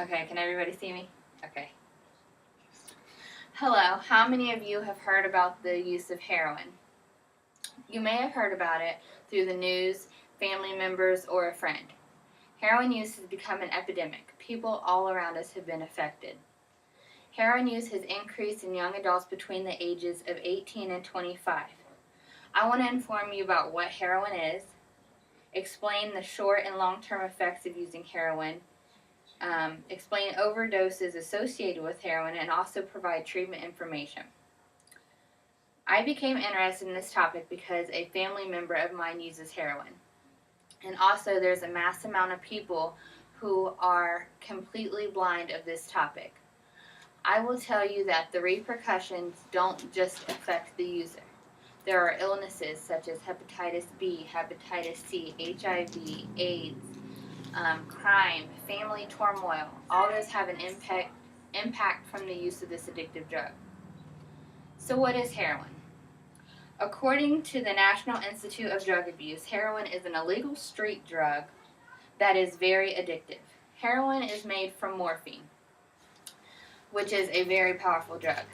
Okay, can everybody see me? Okay. Hello, how many of you have heard about the use of heroin? You may have heard about it through the news, family members, or a friend. Heroin use has become an epidemic. People all around us have been affected. Heroin use has increased in young adults between the ages of 18 and 25. I want to inform you about what heroin is, explain the short and long-term effects of using heroin, explain overdoses associated with heroin, and also provide treatment information. I became interested in this topic because a family member of mine uses heroin. And also there's a mass amount of people who are completely blind of this topic. I will tell you that the repercussions don't just affect the user. There are illnesses such as hepatitis B, hepatitis C, HIV, AIDS, crime, family turmoil. All those have an impact from the use of this addictive drug. So what is heroin? According to the National Institute of Drug Abuse, heroin is an illegal street drug that is very addictive. Heroin is made from morphine, which is a very powerful drug.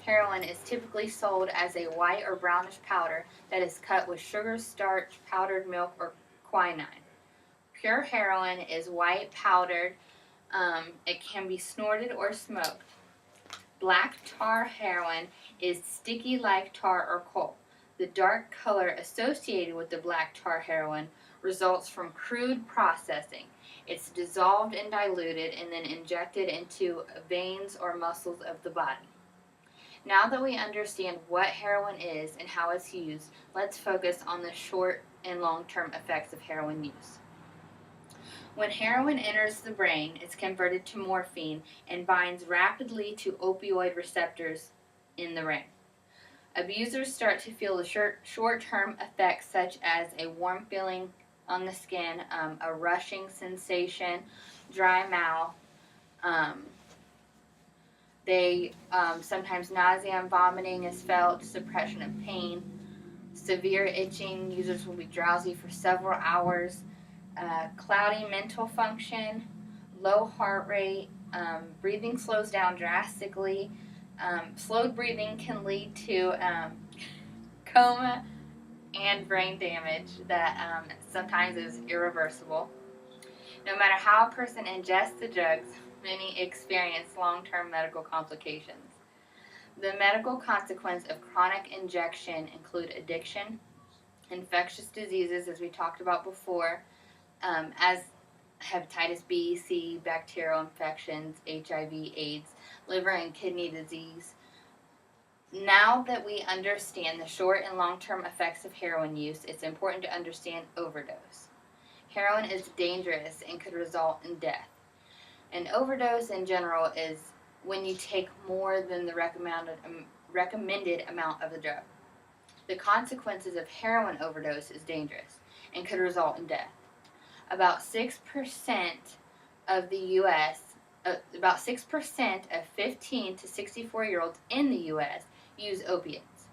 Heroin is typically sold as a white or brownish powder that is cut with sugar, starch, powdered milk, or quinine. Pure heroin is white powdered. It can be snorted or smoked. Black tar heroin is sticky like tar or coal. The dark color associated with the black tar heroin results from crude processing. It's dissolved and diluted and then injected into veins or muscles of the body. Now that we understand what heroin is and how it's used, let's focus on the short and long-term effects of heroin use. When heroin enters the brain, it's converted to morphine and binds rapidly to opioid receptors in the brain. Abusers start to feel the short-term effects such as a warm feeling on the skin, a rushing sensation, dry mouth. Sometimes nausea and vomiting is felt, suppression of pain, severe itching. Users will be drowsy for several hours. Cloudy mental function, low heart rate, breathing slows down drastically. Slowed breathing can lead to coma and brain damage that sometimes is irreversible. No matter how a person ingests the drugs, many experience long-term medical complications. The medical consequence of chronic injection include addiction, infectious diseases, as we talked about before, as hepatitis B, C, bacterial infections, HIV, AIDS, liver and kidney disease. Now that we understand the short and long-term effects of heroin use, it's important to understand overdose. Heroin is dangerous and could result in death. An overdose in general is when you take more than the recommended amount of the drug. The consequences of heroin overdose is dangerous and could result in death. About 6% of the U.S., about 6% of 15 to 64-year-olds in the U.S. use opiates.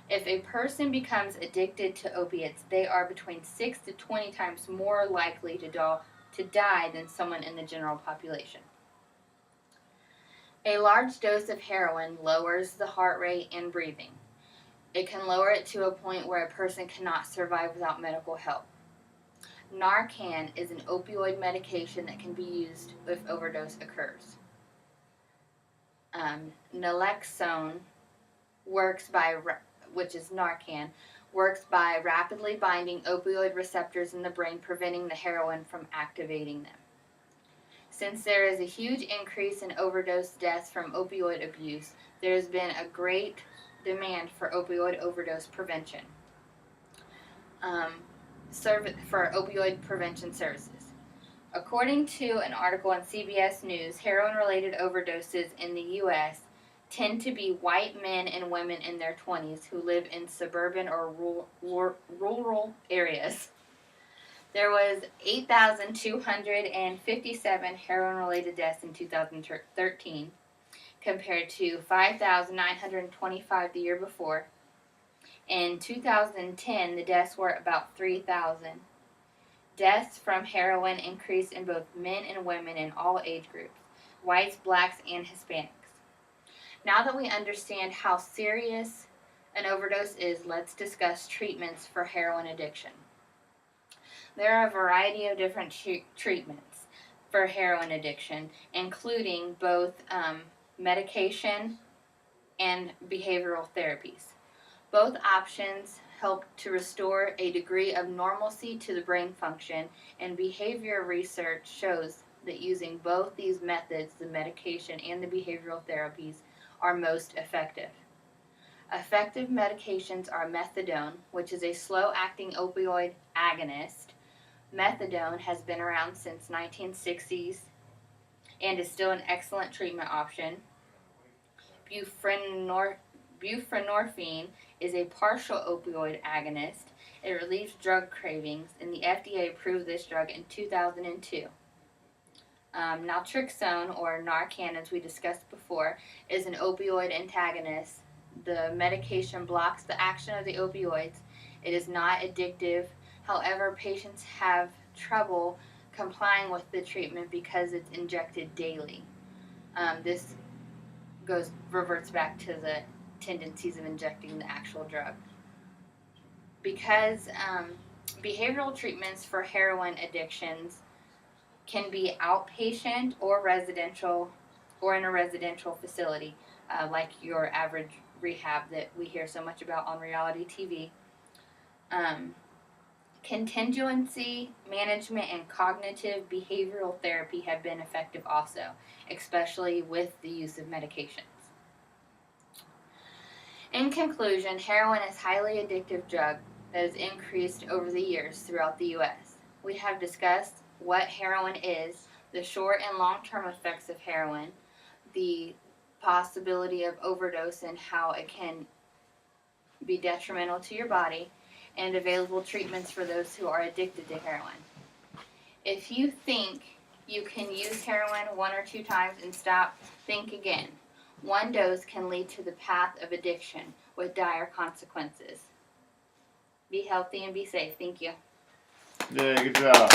If a person becomes addicted to opiates, they are between 6 to 20 times more likely to die than someone in the general population. A large dose of heroin lowers the heart rate and breathing. It can lower it to a point where a person cannot survive without medical help. Narcan is an opioid medication that can be used if overdose occurs. Naloxone which is Narcan, works by rapidly binding opioid receptors in the brain, preventing the heroin from activating them. Since there is a huge increase in overdose deaths from opioid abuse, there has been a great demand for opioid overdose prevention. For opioid prevention services. According to an article on CBS News, heroin-related overdoses in the U.S. tend to be white men and women in their 20s who live in suburban or rural areas. There was 8,257 heroin-related deaths in 2013, compared to 5,925 the year before. In 2010, the deaths were about 3,000. Deaths from heroin increased in both men and women in all age groups, whites, blacks, and Hispanics. Now that we understand how serious an overdose is, let's discuss treatments for heroin addiction. There are a variety of different treatments for heroin addiction, including both medication and behavioral therapies. Both options help to restore a degree of normalcy to the brain function, and behavior research shows that using both these methods, the medication and the behavioral therapies, are most effective. Effective medications are methadone, which is a slow-acting opioid agonist. Methadone has been around since 1960s and is still an excellent treatment option. Buprenorphine is a partial opioid agonist. It relieves drug cravings, and the FDA approved this drug in 2002. Naltrexone, or Narcan, as we discussed before, is an opioid antagonist. The medication blocks the action of the opioids. It is not addictive. However, patients have trouble complying with the treatment because it's injected daily. This reverts back to the tendencies of injecting the actual drug. Because behavioral treatments for heroin addictions can be outpatient or residential, or in a residential facility, like your average rehab that we hear so much about on reality TV. Contingency management and cognitive behavioral therapy have been effective also, especially with the use of medications. In conclusion, heroin is a highly addictive drug that has increased over the years throughout the U.S. We have discussed what heroin is, the short and long-term effects of heroin, the possibility of overdose and how it can be detrimental to your body, and available treatments for those who are addicted to heroin. If you think you can use heroin 1 or 2 times and stop, think again. One dose can lead to the path of addiction with dire consequences. Be healthy and be safe. Thank you. Yeah, good job.